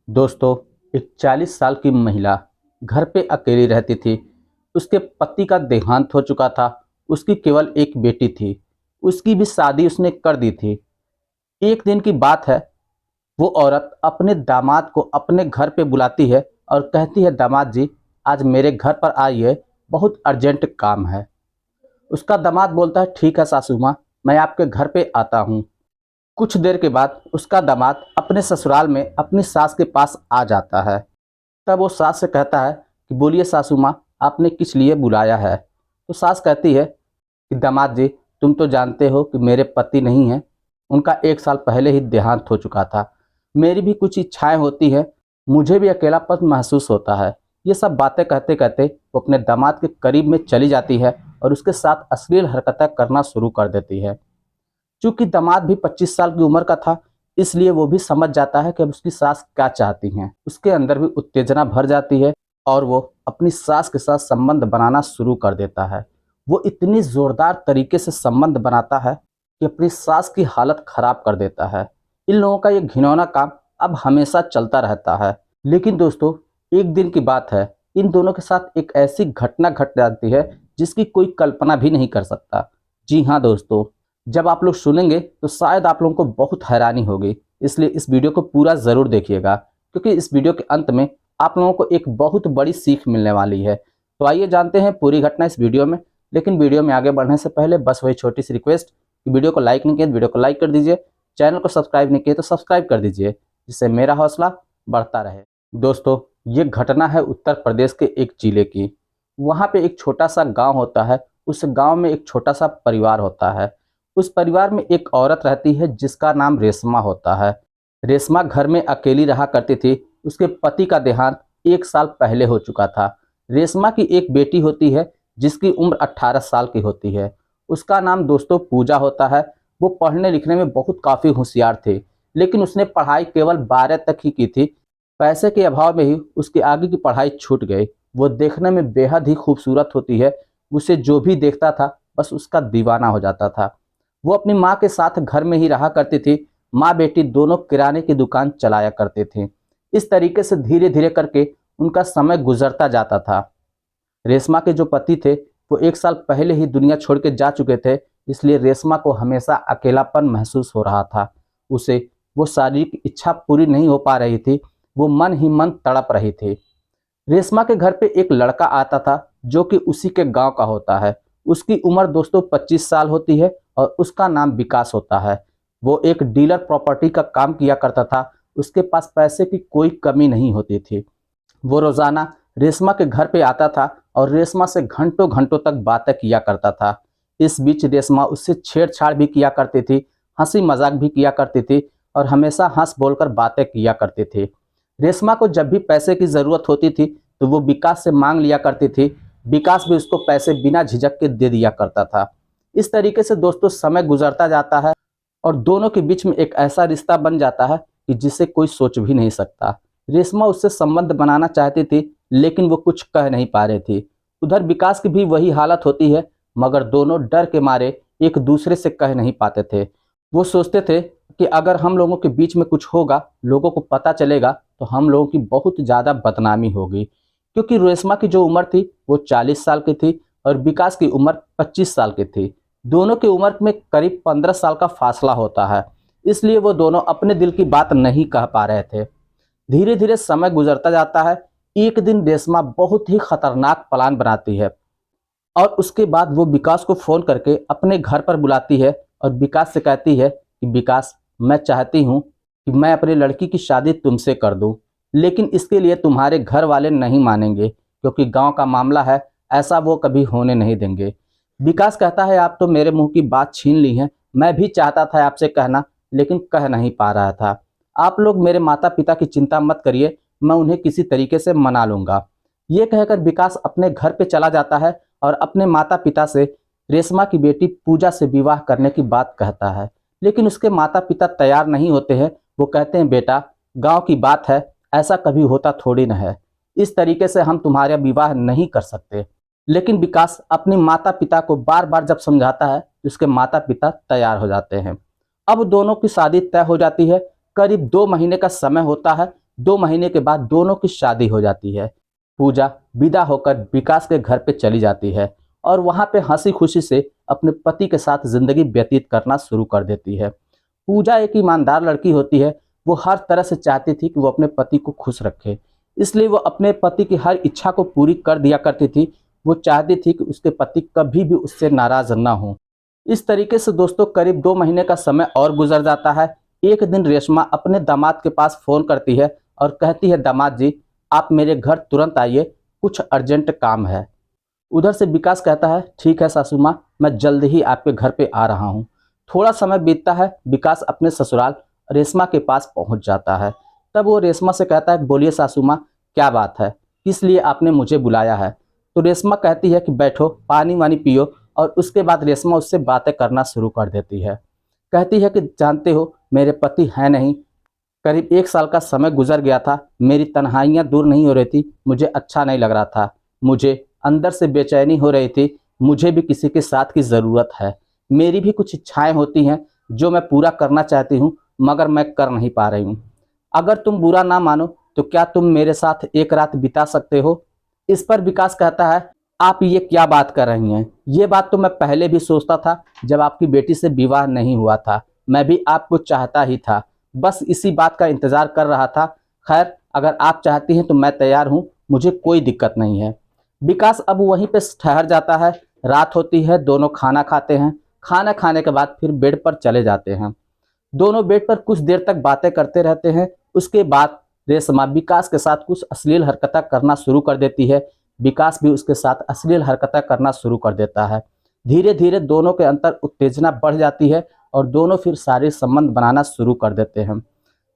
दोस्तों, एक 40 साल की महिला घर पे अकेली रहती थी। उसके पति का देहांत हो चुका था। उसकी केवल एक बेटी थी। उसकी भी शादी उसने कर दी थी। एक दिन की बात है, वो औरत अपने दामाद को अपने घर पे बुलाती है और कहती है, दामाद जी, आज मेरे घर पर आइए, बहुत अर्जेंट काम है। उसका दामाद बोलता है, ठीक है सासू माँ, मैं आपके घर पे आता हूँ। कुछ देर के बाद उसका दामाद अपने ससुराल में अपनी सास के पास आ जाता है। तब वो सास से कहता है कि बोलिए सासू माँ, आपने किस लिए बुलाया है। तो सास कहती है कि दामाद जी, तुम तो जानते हो कि मेरे पति नहीं हैं। उनका 1 साल पहले ही देहांत हो चुका था। मेरी भी कुछ इच्छाएं होती हैं। मुझे भी अकेलापन महसूस होता है। ये सब बातें कहते कहते वो अपने दामाद के करीब में चली जाती है और उसके साथ अश्लील हरकतें करना शुरू कर देती है। चूंकि दामाद भी 25 साल की उम्र का था, इसलिए वो भी समझ जाता है कि अब उसकी सास क्या चाहती हैं। उसके अंदर भी उत्तेजना भर जाती है और वो अपनी सास के साथ संबंध बनाना शुरू कर देता है। वो इतनी जोरदार तरीके से संबंध बनाता है कि अपनी सास की हालत खराब कर देता है। इन लोगों का ये घिनौना काम अब हमेशा चलता रहता है। लेकिन दोस्तों, एक दिन की बात है, इन दोनों के साथ एक ऐसी घटना घट जाती है जिसकी कोई कल्पना भी नहीं कर सकता। जी हाँ दोस्तों, जब आप लोग सुनेंगे तो शायद आप लोगों को बहुत हैरानी होगी। इसलिए इस वीडियो को पूरा ज़रूर देखिएगा, क्योंकि इस वीडियो के अंत में आप लोगों को एक बहुत बड़ी सीख मिलने वाली है। तो आइए जानते हैं पूरी घटना इस वीडियो में। लेकिन वीडियो में आगे बढ़ने से पहले बस वही छोटी सी रिक्वेस्ट कि वीडियो को लाइक नहीं किया तो वीडियो को लाइक कर दीजिए। चैनल को सब्सक्राइब नहीं किया तो सब्सक्राइब कर दीजिए, जिससे मेरा हौसला बढ़ता रहे। दोस्तों, ये घटना है उत्तर प्रदेश के एक जिले की। वहाँ पे एक छोटा सा गाँव होता है। उस गाँव में एक छोटा सा परिवार होता है। उस परिवार में एक औरत रहती है जिसका नाम रेशमा होता है। रेशमा घर में अकेली रहा करती थी। उसके पति का देहांत 1 साल पहले हो चुका था। रेशमा की एक बेटी होती है जिसकी उम्र 18 साल की होती है। उसका नाम दोस्तों पूजा होता है। वो पढ़ने लिखने में बहुत काफ़ी होशियार थी, लेकिन उसने पढ़ाई केवल 12 तक ही की थी। पैसे के अभाव में ही उसकी आगे की पढ़ाई छूट गई। वो देखने में बेहद ही खूबसूरत होती है। उसे जो भी देखता था बस उसका दीवाना हो जाता था। वो अपनी माँ के साथ घर में ही रहा करती थी। माँ बेटी दोनों किराने की दुकान चलाया करते थे। इस तरीके से धीरे धीरे करके उनका समय गुजरता जाता था। रेशमा के जो पति थे वो 1 साल पहले ही दुनिया छोड़ के जा चुके थे, इसलिए रेशमा को हमेशा अकेलापन महसूस हो रहा था। उसे वो शारीरिक इच्छा पूरी नहीं हो पा रही थी। वो मन ही मन तड़प रही थी। रेशमा के घर पे एक लड़का आता था जो कि उसी के गांव का होता है। उसकी उम्र दोस्तों 25 साल होती है और उसका नाम विकास होता है। वो एक डीलर प्रॉपर्टी का काम किया करता था। उसके पास पैसे की कोई कमी नहीं होती थी। वो रोज़ाना रेशमा के घर पे आता था और रेशमा से घंटों घंटों तक बातें किया करता था। इस बीच रेशमा उससे छेड़छाड़ भी किया करती थी, हंसी मजाक भी किया करती थी और हमेशा हंस बोलकर बातें किया करती थी। रेशमा को जब भी पैसे की ज़रूरत होती थी तो वो विकास से मांग लिया करती थी। विकास भी उसको पैसे बिना झिझक के दे दिया करता था। इस तरीके से दोस्तों समय गुजरता जाता है और दोनों के बीच में एक ऐसा रिश्ता बन जाता है कि जिसे कोई सोच भी नहीं सकता। रेशमा उससे संबंध बनाना चाहती थी, लेकिन वो कुछ कह नहीं पा रही थी। उधर विकास की भी वही हालत होती है, मगर दोनों डर के मारे एक दूसरे से कह नहीं पाते थे। वो सोचते थे कि अगर हम लोगों के बीच में कुछ होगा, लोगों को पता चलेगा, तो हम लोगों की बहुत ज़्यादा बदनामी होगी। क्योंकि रेशमा की जो उम्र थी वो 40 साल की थी और विकास की उम्र 25 साल की थी। दोनों की उम्र में करीब 15 साल का फासला होता है। इसलिए वो दोनों अपने दिल की बात नहीं कह पा रहे थे। धीरे धीरे समय गुजरता जाता है। एक दिन रेशमा बहुत ही खतरनाक प्लान बनाती है और उसके बाद वो विकास को फ़ोन करके अपने घर पर बुलाती है और विकास से कहती है कि विकास, मैं चाहती हूँ कि मैं अपनी लड़की की शादी तुमसे कर दूँ, लेकिन इसके लिए तुम्हारे घर वाले नहीं मानेंगे, क्योंकि गांव का मामला है, ऐसा वो कभी होने नहीं देंगे। विकास कहता है, आप तो मेरे मुंह की बात छीन ली हैं। मैं भी चाहता था आपसे कहना, लेकिन कह नहीं पा रहा था। आप लोग मेरे माता पिता की चिंता मत करिए, मैं उन्हें किसी तरीके से मना लूँगा। ये कहकर विकास अपने घर पे चला जाता है और अपने माता पिता से रेशमा की बेटी पूजा से विवाह करने की बात कहता है। लेकिन उसके माता पिता तैयार नहीं होते हैं। वो कहते हैं, बेटा, गांव की बात है, ऐसा कभी होता थोड़ी न है। इस तरीके से हम तुम्हारा विवाह नहीं कर सकते। लेकिन विकास अपनी माता पिता को बार बार जब समझाता है तो उसके माता पिता तैयार हो जाते हैं। अब दोनों की शादी तय हो जाती है। करीब 2 महीने का समय होता है। 2 महीने के बाद दोनों की शादी हो जाती है। पूजा विदा होकर विकास के घर पे चली जाती है और वहाँ पे हंसी खुशी से अपने पति के साथ जिंदगी व्यतीत करना शुरू कर देती है। पूजा एक ईमानदार लड़की होती है। वो हर तरह से चाहती थी कि वो अपने पति को खुश रखे, इसलिए वो अपने पति की हर इच्छा को पूरी कर दिया करती थी। वो चाहती थी कि उसके पति कभी भी उससे नाराज ना हो। इस तरीके से दोस्तों करीब 2 महीने का समय और गुजर जाता है। एक दिन रेशमा अपने दामाद के पास फोन करती है और कहती है, दामाद जी आप मेरे घर तुरंत आइए, कुछ अर्जेंट काम है। उधर से विकास कहता है, ठीक है सासू माँ, मैं जल्द ही आपके घर पे आ रहा हूँ। थोड़ा समय बीतता है, विकास अपने ससुराल रेशमा के पास पहुँच जाता है। तब वो रेशमा से कहता है, बोलिए सासू माँ क्या बात है, किस लिए आपने मुझे बुलाया है। तो रेशमा कहती है कि बैठो, पानी वानी पियो। और उसके बाद रेशमा उससे बातें करना शुरू कर देती है। कहती है कि जानते हो मेरे पति हैं नहीं, करीब 1 साल का समय गुजर गया था, मेरी तन्हाइयाँ दूर नहीं हो रही थी, मुझे अच्छा नहीं लग रहा था, मुझे अंदर से बेचैनी हो रही थी, मुझे भी किसी के साथ की ज़रूरत है। मेरी भी कुछ इच्छाएं होती हैं जो मैं पूरा करना चाहती हूँ, मगर मैं कर नहीं पा रही हूँ। अगर तुम बुरा ना मानो तो क्या तुम मेरे साथ एक रात बिता सकते हो। इस पर विकास कहता है, आप ये क्या बात कर रही हैं, ये बात तो मैं पहले भी सोचता था जब आपकी बेटी से विवाह नहीं हुआ था, मैं भी आपको चाहता ही था, बस इसी बात का इंतज़ार कर रहा था। खैर अगर आप चाहती हैं तो मैं तैयार हूँ, मुझे कोई दिक्कत नहीं है। विकास अब वहीं पे ठहर जाता है। रात होती है, दोनों खाना खाते हैं। खाना खाने के बाद फिर बेड पर चले जाते हैं। दोनों बेड पर कुछ देर तक बातें करते रहते हैं। उसके बाद रेशमा विकास के साथ कुछ अश्लील हरकतें करना शुरू कर देती है। विकास भी उसके साथ अश्लील हरकतें करना शुरू कर देता है। धीरे धीरे दोनों के अंतर उत्तेजना बढ़ जाती है और दोनों फिर शारीरिक संबंध बनाना शुरू कर देते हैं।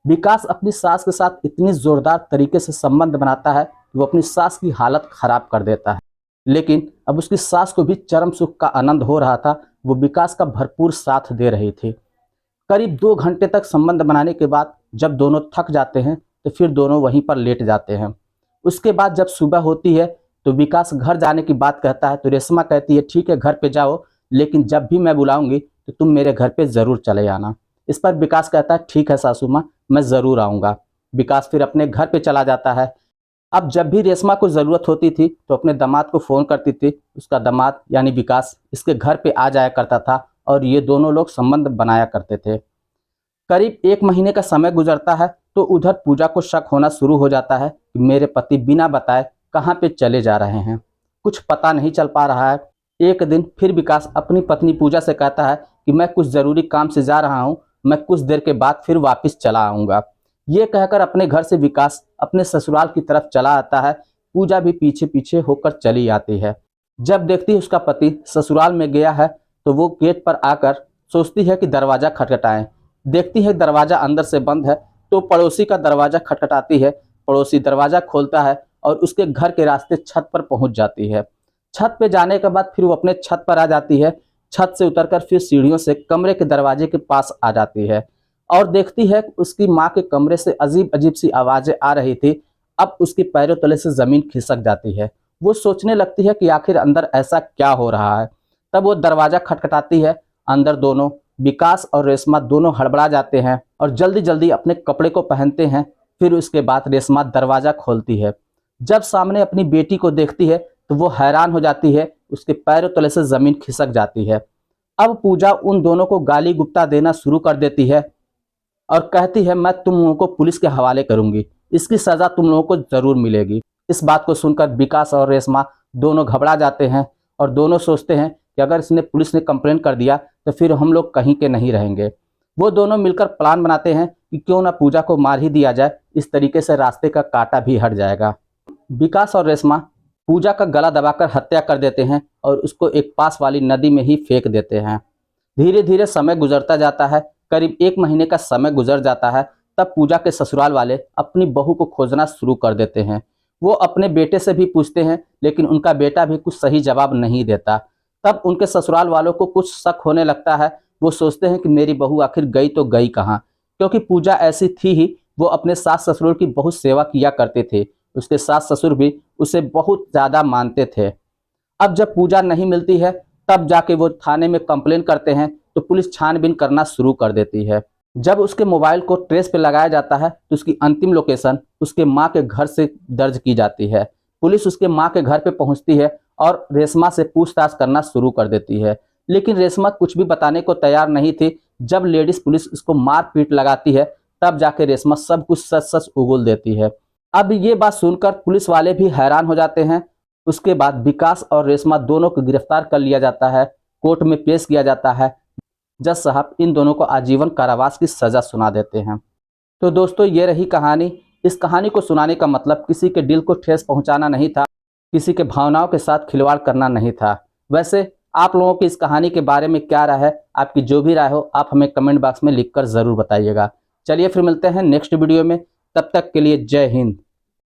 विकास अपनी सास के साथ इतनी जोरदार तरीके से संबंध बनाता है कि वो अपनी सास की हालत खराब कर देता है। लेकिन अब उसकी सास को भी चरम सुख का आनंद हो रहा था। वो विकास का भरपूर साथ दे रही थी। करीब 2 घंटे तक संबंध बनाने के बाद जब दोनों थक जाते हैं तो फिर दोनों वहीं पर लेट जाते हैं। उसके बाद जब सुबह होती है तो विकास घर जाने की बात कहता है तो रेशमा कहती है, ठीक है घर पे जाओ, लेकिन जब भी मैं बुलाऊंगी तो तुम मेरे घर पे ज़रूर चले आना। इस पर विकास कहता है, ठीक है सासू माँ, मैं ज़रूर आऊँगा। विकास फिर अपने घर पे चला जाता है। अब जब भी रेशमा को ज़रूरत होती थी तो अपने दामाद को फ़ोन करती थी। उसका दामाद यानी विकास इसके घर पे आ जाया करता था और ये दोनों लोग संबंध बनाया करते थे। करीब 1 महीने का समय गुजरता है तो उधर पूजा को शक होना शुरू हो जाता है कि मेरे पति बिना बताए कहाँ पे चले जा रहे हैं, कुछ पता नहीं चल पा रहा है। एक दिन फिर विकास अपनी पत्नी पूजा से कहता है कि मैं कुछ ज़रूरी काम से जा रहा हूँ, मैं कुछ देर के बाद फिर वापस चला आऊँगा। ये कहकर अपने घर से विकास अपने ससुराल की तरफ चला आता है। पूजा भी पीछे पीछे होकर चली आती है। जब देखती है उसका पति ससुराल में गया है तो वो गेट पर आकर सोचती है कि दरवाज़ा खटखटाएं। देखती है दरवाज़ा अंदर से बंद है तो पड़ोसी का दरवाज़ा खटखटाती है। पड़ोसी दरवाज़ा खोलता है और उसके घर के रास्ते छत पर पहुंच जाती है। छत पे जाने के बाद फिर वो अपने छत पर आ जाती है। छत से उतरकर फिर सीढ़ियों से कमरे के दरवाजे के पास आ जाती है और देखती है कि उसकी माँ के कमरे से अजीब अजीब सी आवाज़ें आ रही थी। अब उसके पैरों तले से ज़मीन खिसक जाती है। वो सोचने लगती है कि आखिर अंदर ऐसा क्या हो रहा है। तब वो दरवाज़ा खटखटाती है। अंदर दोनों विकास और रेशमा दोनों हड़बड़ा जाते हैं और जल्दी जल्दी अपने कपड़े को पहनते हैं। फिर उसके बाद रेशमा दरवाज़ा खोलती है। जब सामने अपनी बेटी को देखती है तो वो हैरान हो जाती है। उसके पैरों तले से ज़मीन खिसक जाती है। अब पूजा उन दोनों को गाली गुप्ता देना शुरू कर देती है और कहती है, मैं तुम लोगों को पुलिस के हवाले करूंगी, इसकी सज़ा तुम लोगों को ज़रूर मिलेगी। इस बात को सुनकर विकास और रेशमा दोनों घबरा जाते हैं और दोनों सोचते हैं कि अगर इसने पुलिस ने कंप्लेन कर दिया तो फिर हम लोग कहीं के नहीं रहेंगे। वो दोनों मिलकर प्लान बनाते हैं कि क्यों ना पूजा को मार ही दिया जाए, इस तरीके से रास्ते का कांटा भी हट जाएगा। विकास और रेशमा पूजा का गला दबाकर हत्या कर देते हैं और उसको एक पास वाली नदी में ही फेंक देते हैं। धीरे धीरे समय गुजरता जाता है। करीब 1 महीने का समय गुजर जाता है। तब पूजा के ससुराल वाले अपनी बहू को खोजना शुरू कर देते हैं। वो अपने बेटे से भी पूछते हैं लेकिन उनका बेटा भी कुछ सही जवाब नहीं देता। तब उनके ससुराल वालों को कुछ शक होने लगता है। वो सोचते हैं कि मेरी बहू आखिर गई तो गई कहाँ, क्योंकि पूजा ऐसी थी ही। वो अपने सास ससुर की बहुत सेवा किया करते थे। उसके सास ससुर भी उसे बहुत ज़्यादा मानते थे। अब जब पूजा नहीं मिलती है तब जाके वो थाने में कंप्लेन करते हैं तो पुलिस छानबीन करना शुरू कर देती है। जब उसके मोबाइल को ट्रेस पे लगाया जाता है तो उसकी अंतिम लोकेशन उसके माँ के घर से दर्ज की जाती है। पुलिस उसके माँ के घर पे पहुंचती है और रेशमा से पूछताछ करना शुरू कर देती है, लेकिन रेशमा कुछ भी बताने को तैयार नहीं थी। जब लेडीज पुलिस उसको मार पीट लगाती है तब जाके रेशमा सब कुछ सच सच उगल देती है। अब ये बात सुनकर पुलिस वाले भी हैरान हो जाते हैं। उसके बाद विकास और रेशमा दोनों को गिरफ्तार कर लिया जाता है, कोर्ट में पेश किया जाता है। जज साहब इन दोनों को आजीवन कारावास की सजा सुना देते हैं। तो दोस्तों ये रही कहानी। इस कहानी को सुनाने का मतलब किसी के दिल को ठेस पहुंचाना नहीं था, किसी के भावनाओं के साथ खिलवाड़ करना नहीं था। वैसे आप लोगों की इस कहानी के बारे में क्या राय है? आपकी जो भी राय हो आप हमें कमेंट बॉक्स में लिखकर ज़रूर बताइएगा। चलिए फिर मिलते हैं नेक्स्ट वीडियो में, तब तक के लिए जय हिंद।